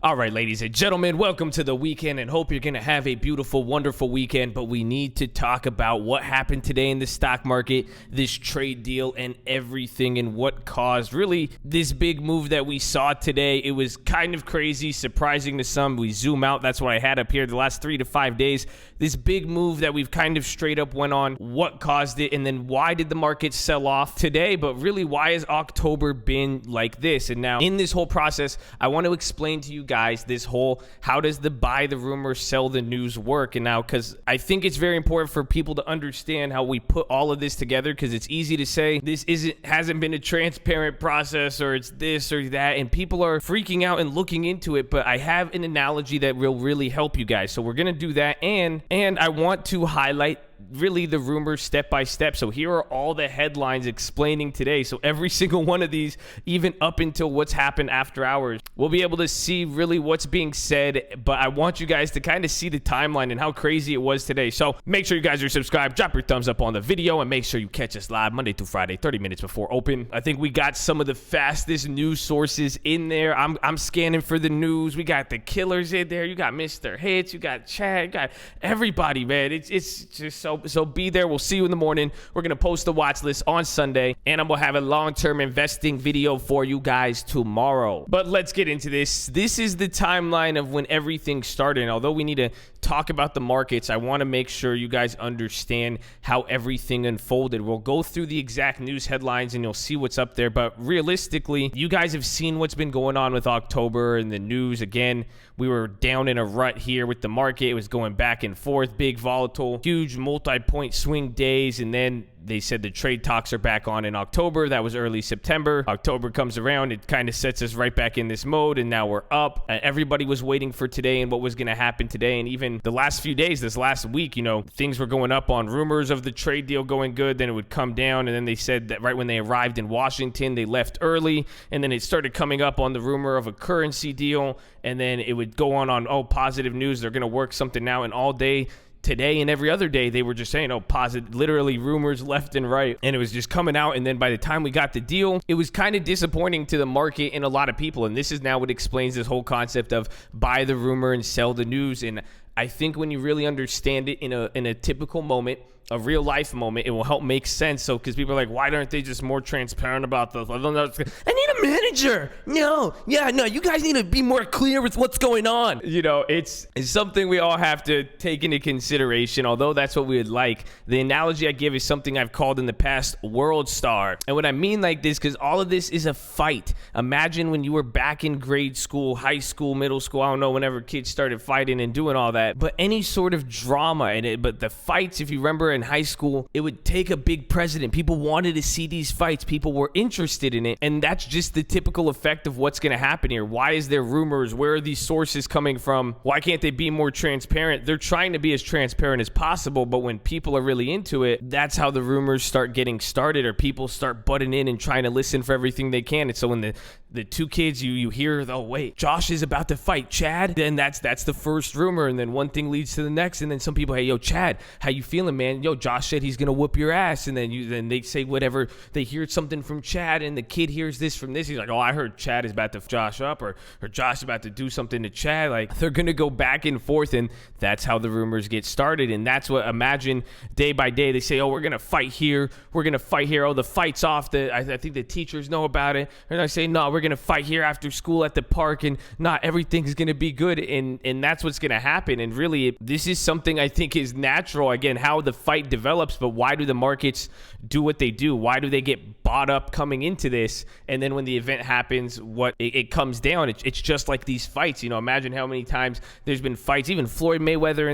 All right, ladies and gentlemen, welcome to the weekend and hope you're going to have a beautiful, wonderful weekend. But we need to talk about what happened today in the stock market, this trade deal and everything, and what caused really this big move that we saw today. It was kind of crazy, surprising to some. We zoom out. That's what I had up here the last 3 to 5 days. This big move that we've kind of straight up went on, what caused it, and then why did the market sell off today? But really, why has October been like this? And now in this whole process, I want to explain to you guys this whole how does the buy the rumor, sell the news work. And now, because I think it's very important for people to understand how we put all of this together, because it's easy to say this hasn't been a transparent process, or it's this or that, and people are freaking out and looking into it. But I have an analogy that will really help you guys, so we're gonna do that. And I want to highlight really the rumors step by step. So here are all the headlines explaining today. So every single one of these, even up until what's happened after hours, we'll be able to see really what's being said. But I want you guys to kind of see the timeline and how crazy it was today. So make sure you guys are subscribed, drop your thumbs up on the video, and make sure you catch us live Monday through Friday, 30 minutes before open. I think we got some of the fastest news sources in there. I'm scanning for the news. We got the killers in there. You got Mr. Hits, you got Chad, you got everybody, man. It's just so be there. We'll see you in the morning. We're going to post the watch list on Sunday, and I'm going to have a long-term investing video for you guys tomorrow. But let's get into this. This is the timeline of when everything started. And although we need to talk about the markets, I want to make sure you guys understand how everything unfolded. We'll go through the exact news headlines and you'll see what's up there. But realistically, you guys have seen what's been going on with October and the news. Again, we were down in a rut here with the market. It was going back and forth, big volatile, huge multi-point swing days, and then they said the trade talks are back on in October. That was early September. October comes around. It kind of sets us right back in this mode, and now we're up. Everybody was waiting for today and what was going to happen today. And even the last few days, this last week, things were going up on rumors of the trade deal going good. Then it would come down. And then they said that right when they arrived in Washington, they left early. And then it started coming up on the rumor of a currency deal. And then it would go on, positive news. They're going to work something out. And all day today and every other day, they were just saying, positive, literally rumors left and right. And it was just coming out. And then by the time we got the deal, it was kind of disappointing to the market and a lot of people. And this is now what explains this whole concept of buy the rumor and sell the news. And I think when you really understand it in a typical moment, a real life moment, it will help make sense. So, because people are like, why aren't they just more transparent about this? I need a manager. No, you guys need to be more clear with what's going on. It's something we all have to take into consideration, although that's what we would like. The analogy I give is something I've called in the past world star. And what I mean like this, because all of this is a fight. Imagine when you were back in grade school, high school, middle school, I don't know, whenever kids started fighting and doing all that. But any sort of drama, but the fights, if you remember in high school, it would take a big president. People wanted to see these fights. People were interested in it. And that's just the typical effect of what's going to happen here. Why is there rumors? Where are these sources coming from? Why can't they be more transparent? They're trying to be as transparent as possible, but when people are really into it, that's how the rumors start getting started, or people start butting in and trying to listen for everything they can. And so when the two kids, you hear, oh wait, Josh is about to fight Chad, then that's the first rumor, and then one thing leads to the next, and then some people, hey, yo, Chad, how you feeling, man? Yo, Josh said he's gonna whoop your ass, and then they say whatever, they hear something from Chad, and the kid hears this from this, he's like, oh, I heard Chad is about to Josh up, or Josh is about to do something to Chad. Like, they're gonna go back and forth, and that's how the rumors get started. And that's what, imagine day by day, they say, oh, we're gonna fight here, oh, the fight's off, I think the teachers know about it, and I say, no, we're gonna fight here after school at the park, and not everything's gonna be good, and that's what's gonna happen. And really, this is something I think is natural, again, how the fight develops. But why do the markets do what they do? Why do they get bought up coming into this, and then when the event happens, what it comes down, it's just like these fights. Imagine how many times there's been fights, even Floyd Mayweather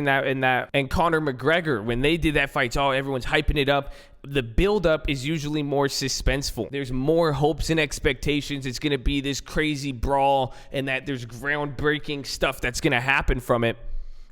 and Conor McGregor, when they did that fight, everyone's hyping it up. The buildup is usually more suspenseful. There's more hopes and expectations. It's going to be this crazy brawl, and that there's groundbreaking stuff that's going to happen from it.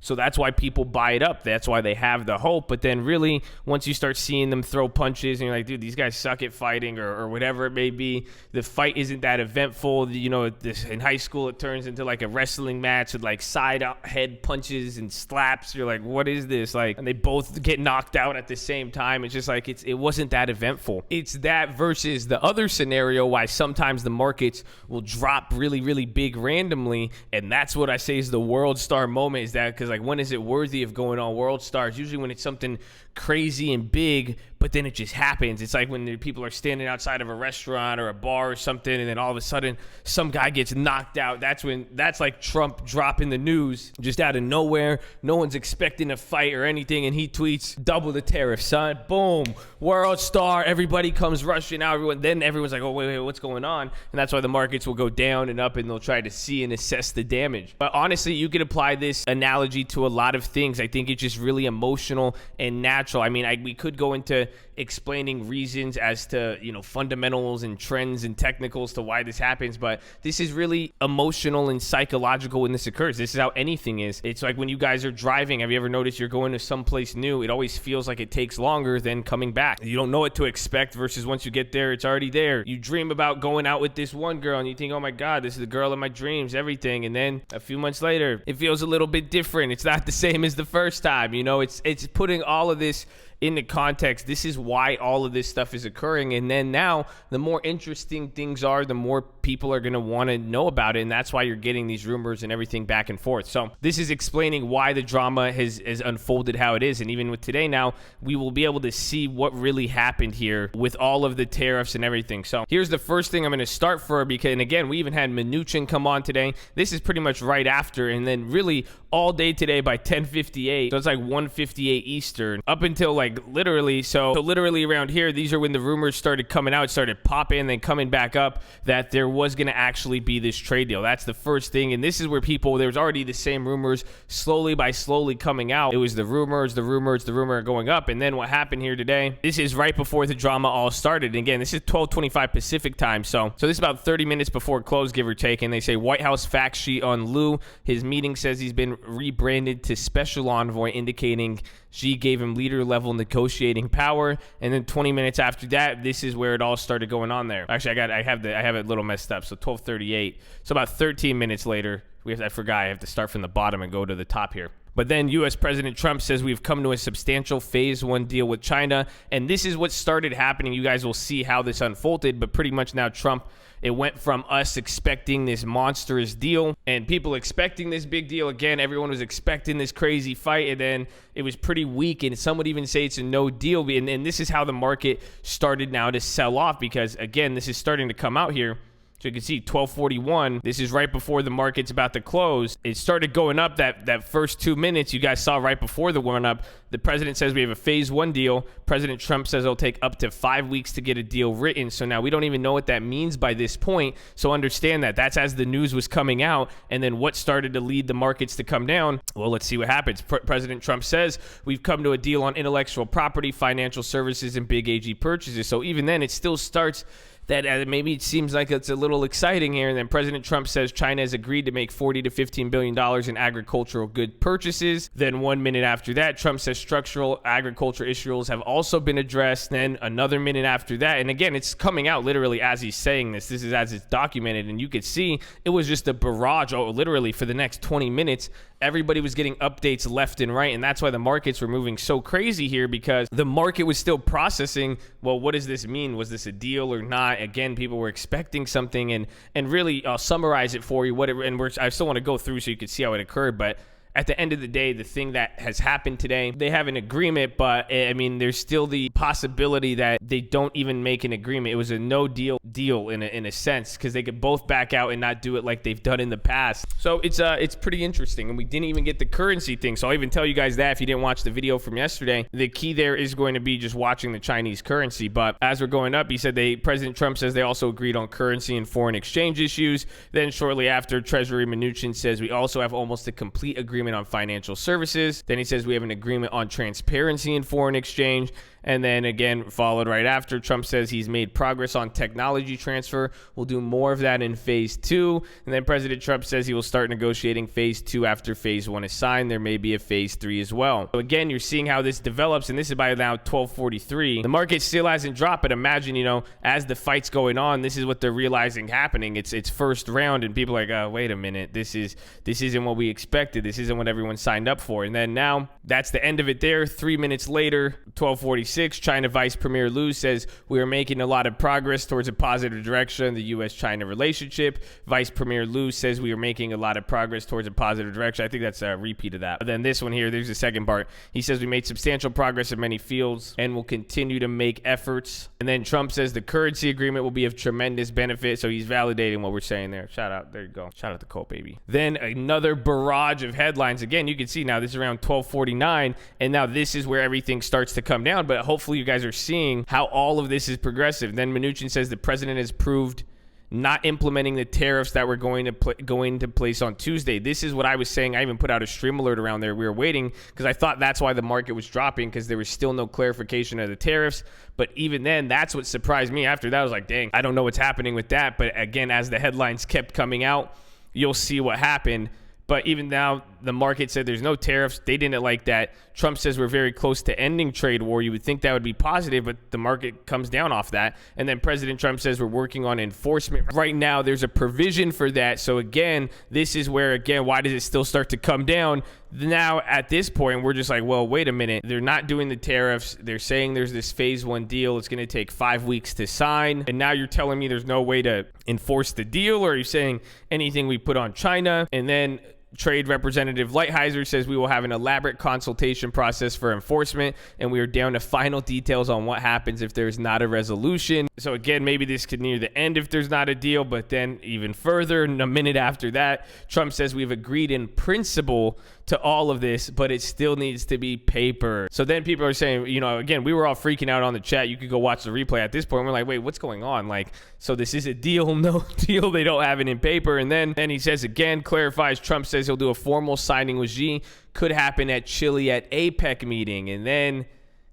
So that's why people buy it up. That's why they have the hope. But then really, once you start seeing them throw punches and you're like, dude, these guys suck at fighting or whatever it may be, the fight isn't that eventful. You know, in high school, it turns into like a wrestling match with like side head punches and slaps. You're like, what is this? Like, and they both get knocked out at the same time. It's just like, it wasn't that eventful. It's that versus the other scenario why sometimes the markets will drop really, really big randomly. And that's what I say is the world star moment, is that because like, when is it worthy of going on world stars? Usually when it's something crazy and big, but then it just happens. It's like when the people are standing outside of a restaurant or a bar or something, and then all of a sudden some guy gets knocked out. That's like Trump dropping the news just out of nowhere. No one's expecting a fight or anything, and he tweets, double the tariff, son. Boom, world star. Everybody comes rushing out. Then everyone's like, oh, wait, what's going on? And that's why the markets will go down and up, and they'll try to see and assess the damage. But honestly, you could apply this analogy to a lot of things. I think it's just really emotional and natural. I mean, we could go into explaining reasons as to, you know, fundamentals and trends and technicals to why this happens, but this is really emotional and psychological when this occurs. This is how anything is. It's like when you guys are driving. Have you ever noticed you're going to someplace new? It always feels like it takes longer than coming back. You don't know what to expect versus once you get there, it's already there. You dream about going out with this one girl and you think, oh my God, this is the girl of my dreams, everything. And then a few months later, it feels a little bit different. It's not the same as the first time. You know, it's putting all of this into context. This is why all of this stuff is occurring. And then now, the more interesting things are, the more people are going to want to know about it. And that's why you're getting these rumors and everything back and forth. So this is explaining why the drama has unfolded how it is. And even with today now, we will be able to see what really happened here with all of the tariffs and everything. So here's the first thing I'm going to start for, because, and again, we even had Mnuchin come on today. This is pretty much right after. And then really all day today by 10:58. So it's like 1:58 Eastern up until like literally. So literally around here, these are when the rumors started coming out, started popping and then coming back up that there was going to actually be this trade deal. That's the first thing. And this is where there was already the same rumors slowly coming out. It was the rumor going up. And then what happened here today, this is right before the drama all started. And again, this is 12:25 Pacific time. So this is about 30 minutes before close, give or take. And they say White House fact sheet on Liu. His meeting says he's been rebranded to special envoy, indicating Xi gave him leader-level negotiating power. And then 20 minutes after that, this is where it all started going on there. Actually, I have it a little messed up. So 12:38. So about 13 minutes later, I forgot. I have to start from the bottom and go to the top here. But then U.S. President Trump says we've come to a substantial phase 1 deal with China. And this is what started happening. You guys will see how this unfolded. But pretty much now Trump, it went from us expecting this monstrous deal and people expecting this big deal. Again, everyone was expecting this crazy fight, and then it was pretty weak, and some would even say it's a no deal. And this is how the market started now to sell off, because, again, this is starting to come out here. So you can see 12:41. This is right before the market's about to close. It started going up that first 2 minutes you guys saw right before the one up. The president says we have a phase 1 deal. President Trump says it'll take up to 5 weeks to get a deal written. So now we don't even know what that means by this point. So understand that. That's as the news was coming out. And then what started to lead the markets to come down? Well, let's see what happens. President Trump says we've come to a deal on intellectual property, financial services, and big AG purchases. So even then, it still starts that maybe it seems like it's a little exciting here. And then President Trump says China has agreed to make $40 to $15 billion in agricultural good purchases. Then 1 minute after that, Trump says structural agriculture issues have also been addressed. Then another minute after that. And again, it's coming out literally as he's saying this. This is as it's documented. And you could see it was just a barrage. Literally for the next 20 minutes, everybody was getting updates left and right. And that's why the markets were moving so crazy here, because the market was still processing, well, what does this mean? Was this a deal or not? Again, people were expecting something, and really, I'll summarize it for you. I still want to go through so you can see how it occurred, but at the end of the day, the thing that has happened today, they have an agreement, but I mean, there's still the possibility that they don't even make an agreement. It was a no deal in a sense, because they could both back out and not do it like they've done in the past. So it's pretty interesting, and we didn't even get the currency thing. So I'll even tell you guys that if you didn't watch the video from yesterday, the key there is going to be just watching the Chinese currency. But as we're going up, he said President Trump says they also agreed on currency and foreign exchange issues. Then shortly after, Treasury Mnuchin says we also have almost a complete agreement on financial services. Then he says we have an agreement on transparency in foreign exchange. And then again, followed right after, Trump says he's made progress on technology transfer. We'll do more of that in phase 2. And then President Trump says he will start negotiating phase 2 after phase 1 is signed. There may be a phase 3 as well. So again, you're seeing how this develops, and this is by now 12:43. The market still hasn't dropped, but imagine, as the fight's going on, this is what they're realizing happening. It's first round, and people are like, oh, wait a minute, this isn't what we expected. This isn't what everyone signed up for. And then now that's the end of it there. 3 minutes later, 12:46, China Vice Premier Liu says we are making a lot of progress towards a positive direction in the U.S.-China relationship. Vice Premier Liu says we are making a lot of progress towards a positive direction. I think that's a repeat of that. But then this one here, there's the second part. He says we made substantial progress in many fields and will continue to make efforts. And then Trump says the currency agreement will be of tremendous benefit. So he's validating what we're saying there. Shout out. There you go. Shout out to Cole, baby. Then another barrage of headlines. Again, you can see now this is around 12:49, and now this is where everything starts to come down. But hopefully you guys are seeing how all of this is progressive. Then Mnuchin says the president has proved not implementing the tariffs that were going into place on Tuesday. This is what I was saying. I even put out a stream alert around there. We were waiting because I thought that's why the market was dropping, because there was still no clarification of the tariffs. But even then, that's what surprised me. After that, I was like, dang, I don't know what's happening with that. But again, as the headlines kept coming out, you'll see what happened. But even now, the market said there's no tariffs. They didn't like that. Trump says we're very close to ending trade war. You would think that would be positive, but the market comes down off that. And then President Trump says we're working on enforcement. Right now, there's a provision for that. So again, this is where, again, why does it still start to come down? Now, at this point, we're just like, well, wait a minute. They're not doing the tariffs. They're saying there's this phase 1 deal. It's going to take 5 weeks to sign. And now you're telling me there's no way to enforce the deal? Or are you saying anything we put on China? And then Trade Representative Lighthizer says we will have an elaborate consultation process for enforcement, and we are down to final details on what happens if there's not a resolution. So again, maybe this could near the end if there's not a deal, but then even further, a minute after that, Trump says we've agreed in principle to all of this, but it still needs to be paper. So then people are saying, again, we were all freaking out on the chat. You could go watch the replay at this point. We're like, wait, what's going on? So this is a deal, no deal. They don't have it in paper. And then he says again, clarifies, Trump says he'll do a formal signing with Xi. Could happen at Chile at APEC meeting. And then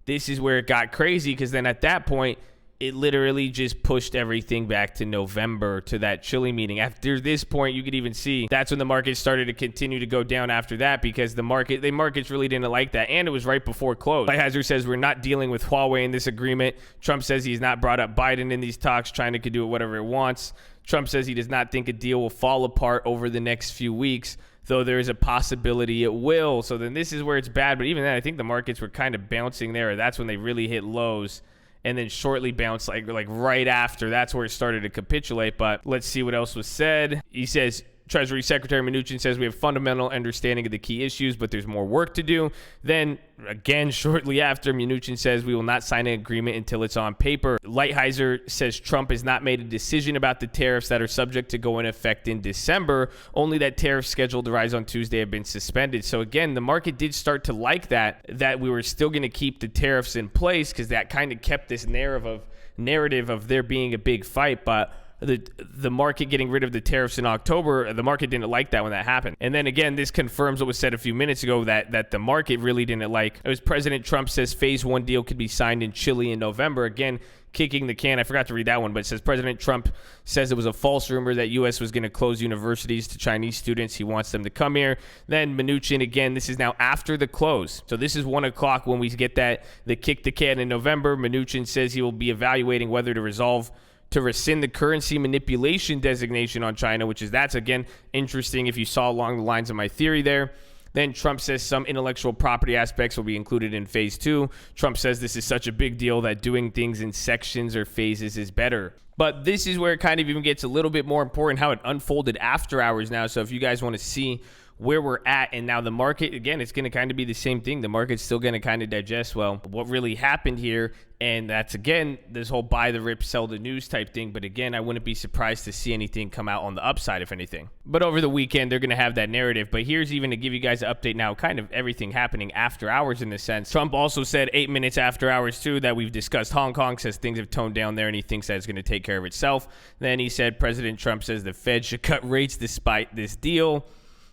this is where it got crazy, because then at that point, it literally just pushed everything back to November, to that Chile meeting. After this point, you could even see that's when the market started to continue to go down after that, because the markets really didn't like that, and it was right before close. Lighthizer says we're not dealing with Huawei in this agreement. Trump says he's not brought up Biden in these talks. China could do whatever it wants. Trump says he does not think a deal will fall apart over the next few weeks, though there is a possibility it will. So then this is where it's bad. But even then, I think the markets were kind of bouncing there. That's when they really hit lows, and then shortly bounced like right after. That's where it started to capitulate. But let's see what else was said. He says, Treasury Secretary Mnuchin says we have fundamental understanding of the key issues, but there's more work to do. Then again, shortly after, Mnuchin says we will not sign an agreement until it's on paper. Lighthizer says Trump has not made a decision about the tariffs that are subject to go into effect in December. Only that tariffs scheduled to rise on Tuesday have been suspended. So again, the market did start to like that we were still going to keep the tariffs in place, because that kind of kept this narrative of there being a big fight. But the market getting rid of the tariffs in October, the market didn't like that when that happened. And then again, this confirms what was said a few minutes ago, that the market really didn't like. It was President Trump says phase 1 deal could be signed in Chile in November. Again, kicking the can. I forgot to read that one, but it says President Trump says it was a false rumor that U.S. was going to close universities to Chinese students. He wants them to come here. Then Mnuchin, again, this is now after the close. So this is 1 o'clock when we get the kick the can in November. Mnuchin says he will be evaluating whether to rescind the currency manipulation designation on China, that's again interesting if you saw along the lines of my theory there. Then Trump says some intellectual property aspects will be included in phase 2. Trump says this is such a big deal that doing things in sections or phases is better. But this is where it kind of even gets a little bit more important, how it unfolded after hours now. So if you guys want to see where we're at, and now the market, again, it's going to kind of be the same thing. The market's still going to kind of digest, well, what really happened here. And that's, again, this whole buy the rip, sell the news type thing. But again, I wouldn't be surprised to see anything come out on the upside, if anything. But over the weekend, they're going to have that narrative. But here's even to give you guys an update now, kind of everything happening after hours in this sense. Trump also said 8 minutes after hours, too, that we've discussed Hong Kong, says things have toned down there, and he thinks that it's going to take care of itself. Then he said President Trump says the Fed should cut rates despite this deal.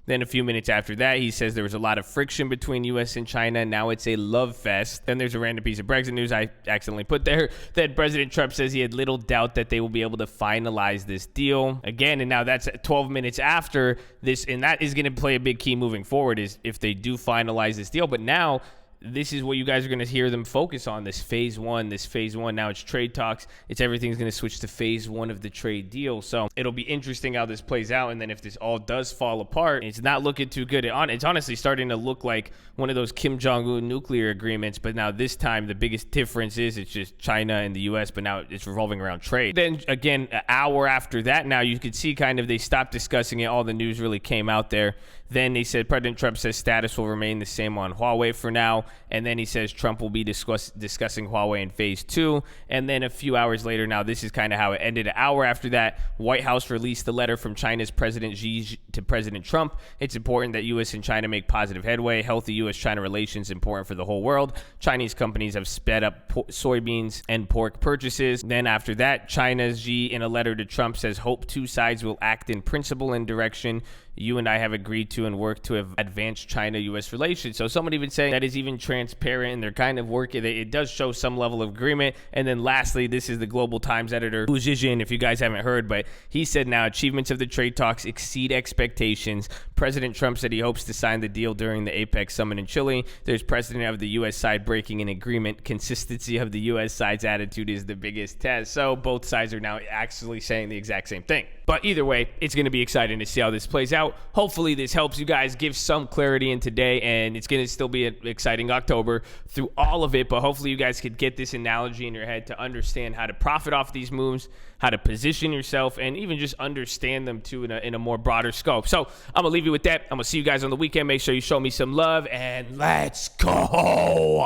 Then a few minutes after that, he says there was a lot of friction between U.S. and China. Now it's a love fest. Then there's a random piece of Brexit news I accidentally put there that President Trump says he had little doubt that they will be able to finalize this deal. Again, and now that's 12 minutes after this, and that is going to play a big key moving forward is if they do finalize this deal. But now this is what you guys are going to hear them focus on, this phase one. Now it's trade talks. It's everything's going to switch to phase one of the trade deal. So it'll be interesting how this plays out. And then if this all does fall apart, it's not looking too good. It's honestly starting to look like one of those Kim Jong-un nuclear agreements. But now this time, the biggest difference is it's just China and the U.S., but now it's revolving around trade. Then again, an hour after that, now you could see kind of they stopped discussing it. All the news really came out there. Then they said President Trump says status will remain the same on Huawei for now. And then he says Trump will be discussing Huawei in phase two. And then a few hours later, now this is kind of how it ended. An hour after that, White House released a letter from China's President Xi to President Trump. It's important that U.S. and China make positive headway. Healthy U.S.-China relations important for the whole world. Chinese companies have sped up soybeans and pork purchases. Then after that, China's Xi, in a letter to Trump, says hope two sides will act in principle and direction you and I have agreed to and work to advance China-U.S. relations. So someone even saying that is even transparent and they're kind of working. It does show some level of agreement. And then lastly, this is the Global Times editor, Hu Zhijin, if you guys haven't heard, but he said now achievements of the trade talks exceed expectations. President Trump said he hopes to sign the deal during the APEC summit in Chile. There's precedent of the U.S. side breaking an agreement. Consistency of the U.S. side's attitude is the biggest test. So both sides are now actually saying the exact same thing. But either way, it's going to be exciting to see how this plays out. Hopefully this helps you guys give some clarity in today, and it's going to still be an exciting October through all of it. But hopefully you guys could get this analogy in your head to understand how to profit off these moves, how to position yourself, and even just understand them too in a more broader scope. So I'm going to leave you with that. I'm going to see you guys on the weekend. Make sure you show me some love, and let's go.